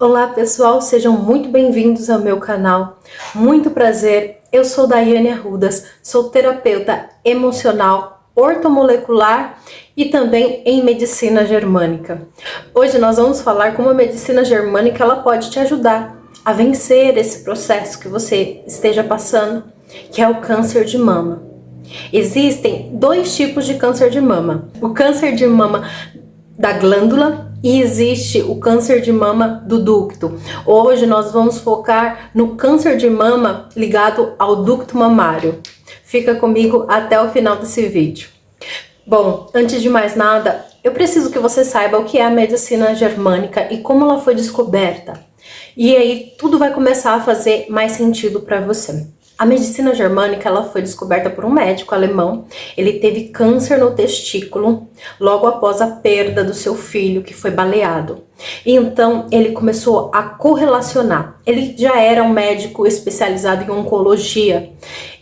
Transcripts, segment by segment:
Olá pessoal, sejam muito bem-vindos ao meu canal. Muito prazer, eu sou Daiane Arrudas, sou terapeuta emocional, ortomolecular e também em medicina germânica. Hoje nós vamos falar como a medicina germânica ela pode te ajudar a vencer esse processo que você esteja passando, que é o câncer de mama. Existem dois tipos de câncer de mama: o câncer de mama da glândula e existe o câncer de mama do ducto. Hoje nós vamos focar no câncer de mama ligado ao ducto mamário. Fica comigo até o final desse vídeo. Bom, antes de mais nada, eu preciso que você saiba o que é a medicina germânica e como ela foi descoberta. E aí tudo vai começar a fazer mais sentido para você. A medicina germânica ela foi descoberta por um médico alemão. Ele teve câncer no testículo logo após a perda do seu filho, que foi baleado. E então ele começou a correlacionar. Ele já era um médico especializado em oncologia.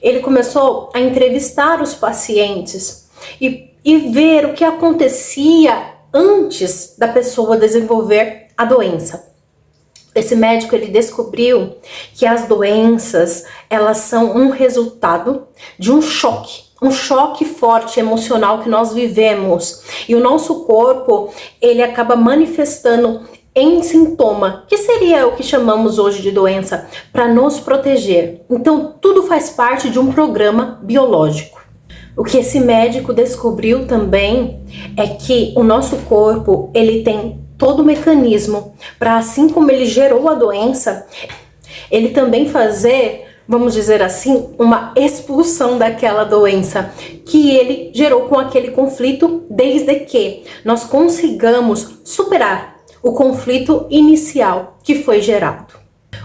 Ele começou a entrevistar os pacientes e ver o que acontecia antes da pessoa desenvolver a doença. Esse médico ele descobriu que as doenças elas são um resultado de um choque forte emocional que nós vivemos, e o nosso corpo ele acaba manifestando em sintoma, que seria o que chamamos hoje de doença, para nos proteger. Então tudo faz parte de um programa biológico. O que esse médico descobriu também é que o nosso corpo ele tem todo o mecanismo para, assim como ele gerou a doença, ele também fazer, vamos dizer assim, uma expulsão daquela doença que ele gerou com aquele conflito, desde que nós consigamos superar o conflito inicial que foi gerado.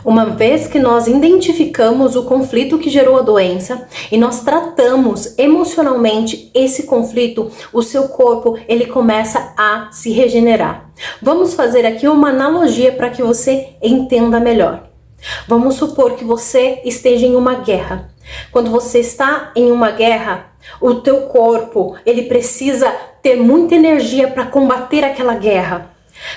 Uma vez que nós identificamos o conflito que gerou a doença e nós tratamos emocionalmente esse conflito, o seu corpo ele começa a se regenerar. Vamos fazer aqui uma analogia para que você entenda melhor. Vamos supor que você esteja em uma guerra. Quando você está em uma guerra, o teu corpo ele precisa ter muita energia para combater aquela guerra.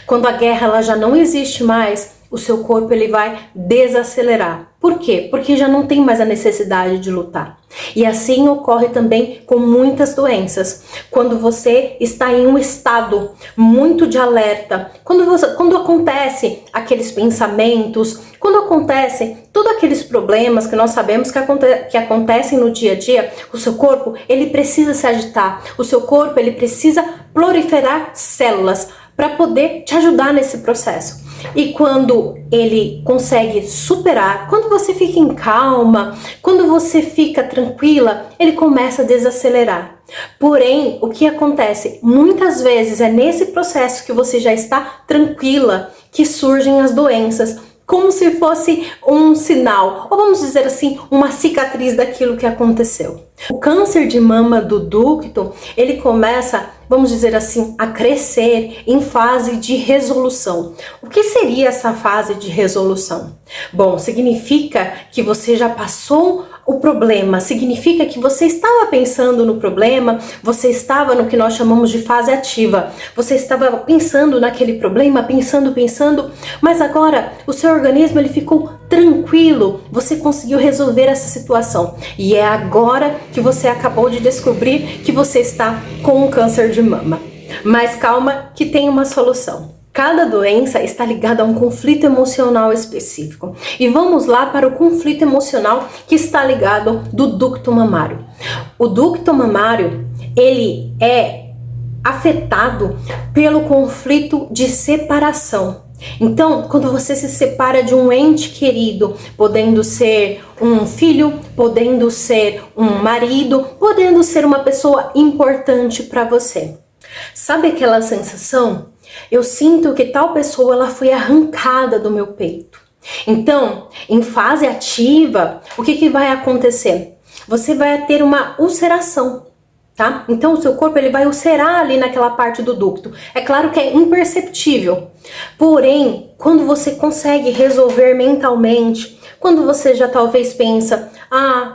Quando a guerra ela já não existe mais, o seu corpo ele vai desacelerar. Por quê? Porque já não tem mais a necessidade de lutar. E assim ocorre também com muitas doenças. Quando você está em um estado muito de alerta, quando acontece aqueles pensamentos, quando acontece todos aqueles problemas que nós sabemos que acontecem no dia a dia, o seu corpo ele precisa se agitar. O seu corpo ele precisa proliferar células para poder te ajudar nesse processo. E quando ele consegue superar, quando você fica em calma, quando você fica tranquila, ele começa a desacelerar. Porém, o que acontece? Muitas vezes é nesse processo que você já está tranquila que surgem as doenças, como se fosse um sinal, ou vamos dizer assim, uma cicatriz daquilo que aconteceu. O câncer de mama do ducto, ele começa, vamos dizer assim, a crescer em fase de resolução. O que seria essa fase de resolução? Bom, significa que você já passou o problema, significa que você estava pensando no problema, você estava no que nós chamamos de fase ativa. Você estava pensando naquele problema, pensando, mas agora o seu organismo ele ficou tranquilo, você conseguiu resolver essa situação. E é agora que você acabou de descobrir que você está com um câncer de mama. Mas calma que tem uma solução. Cada doença está ligada a um conflito emocional específico. E vamos lá para o conflito emocional que está ligado do ducto mamário. O ducto mamário, ele é afetado pelo conflito de separação. Então, quando você se separa de um ente querido, podendo ser um filho, podendo ser um marido, podendo ser uma pessoa importante para você. Sabe aquela sensação? Eu sinto que tal pessoa ela foi arrancada do meu peito. Então, em fase ativa, o que vai acontecer? Você vai ter uma ulceração. tá? Então o seu corpo ele vai ulcerar ali naquela parte do ducto. É claro que é imperceptível. Porém, quando você consegue resolver mentalmente, quando você já talvez pensa,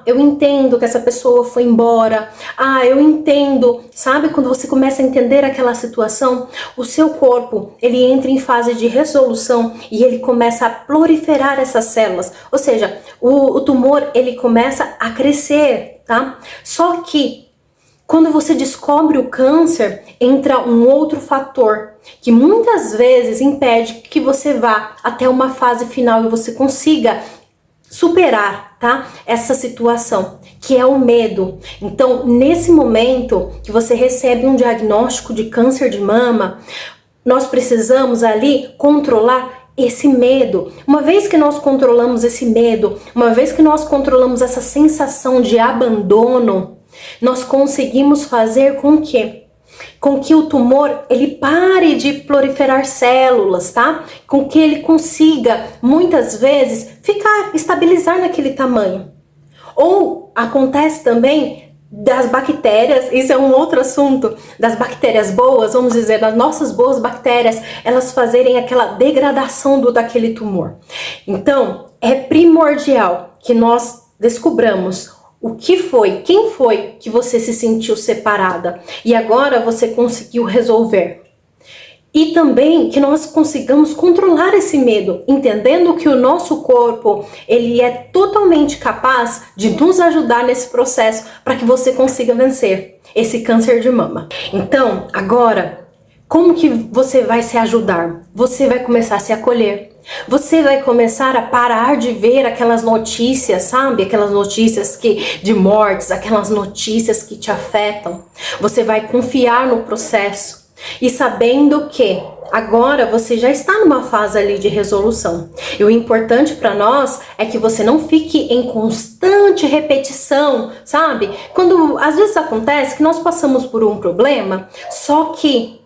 eu entendo que essa pessoa foi embora, eu entendo, sabe? Quando você começa a entender aquela situação, o seu corpo, ele entra em fase de resolução e ele começa a proliferar essas células, ou seja, o tumor, ele começa a crescer, tá? Só que quando você descobre o câncer, entra um outro fator que muitas vezes impede que você vá até uma fase final e você consiga superar, tá? Essa situação, que é o medo. Então, nesse momento que você recebe um diagnóstico de câncer de mama, nós precisamos ali controlar esse medo. Uma vez que nós controlamos esse medo, uma vez que nós controlamos essa sensação de abandono, nós conseguimos fazer com que o tumor ele pare de proliferar células, tá? Com que ele consiga, muitas vezes, estabilizar naquele tamanho. Ou acontece também das bactérias, isso é um outro assunto, das bactérias boas, vamos dizer, das nossas boas bactérias, elas fazerem aquela degradação daquele tumor. Então, é primordial que nós descobramos quem foi que você se sentiu separada e agora você conseguiu resolver. E também que nós consigamos controlar esse medo, entendendo que o nosso corpo, ele é totalmente capaz de nos ajudar nesse processo para que você consiga vencer esse câncer de mama. Então, agora, como que você vai se ajudar? Você vai começar a se acolher. Você vai começar a parar de ver aquelas notícias, sabe? Aquelas notícias de mortes, aquelas notícias que te afetam. Você vai confiar no processo e sabendo que agora você já está numa fase ali de resolução. E o importante para nós é que você não fique em constante repetição, sabe? Quando às vezes acontece que nós passamos por um problema, só que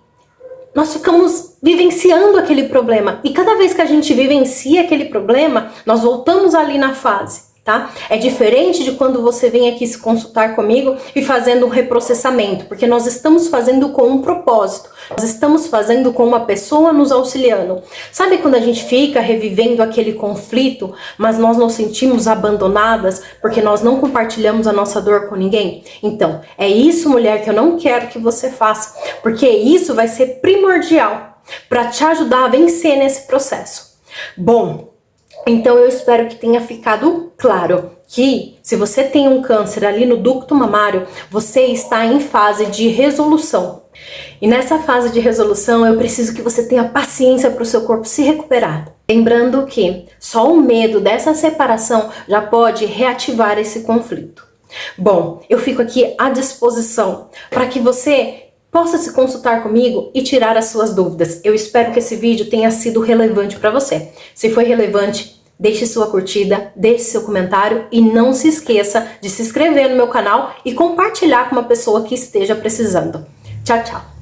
nós ficamos vivenciando aquele problema. E cada vez que a gente vivencia aquele problema, nós voltamos ali na fase, tá? É diferente de quando você vem aqui se consultar comigo e fazendo um reprocessamento, porque nós estamos fazendo com um propósito. Nós estamos fazendo com uma pessoa nos auxiliando. Sabe quando a gente fica revivendo aquele conflito, mas nós nos sentimos abandonadas porque nós não compartilhamos a nossa dor com ninguém? Então, é isso, mulher, que eu não quero que você faça, porque isso vai ser primordial para te ajudar a vencer nesse processo. Bom, então eu espero que tenha ficado claro que se você tem um câncer ali no ducto mamário, você está em fase de resolução. E nessa fase de resolução eu preciso que você tenha paciência para o seu corpo se recuperar. Lembrando que só o medo dessa separação já pode reativar esse conflito. Bom, eu fico aqui à disposição para que você possa se consultar comigo e tirar as suas dúvidas. Eu espero que esse vídeo tenha sido relevante para você. Se foi relevante, deixe sua curtida, deixe seu comentário e não se esqueça de se inscrever no meu canal e compartilhar com uma pessoa que esteja precisando. Tchau, tchau!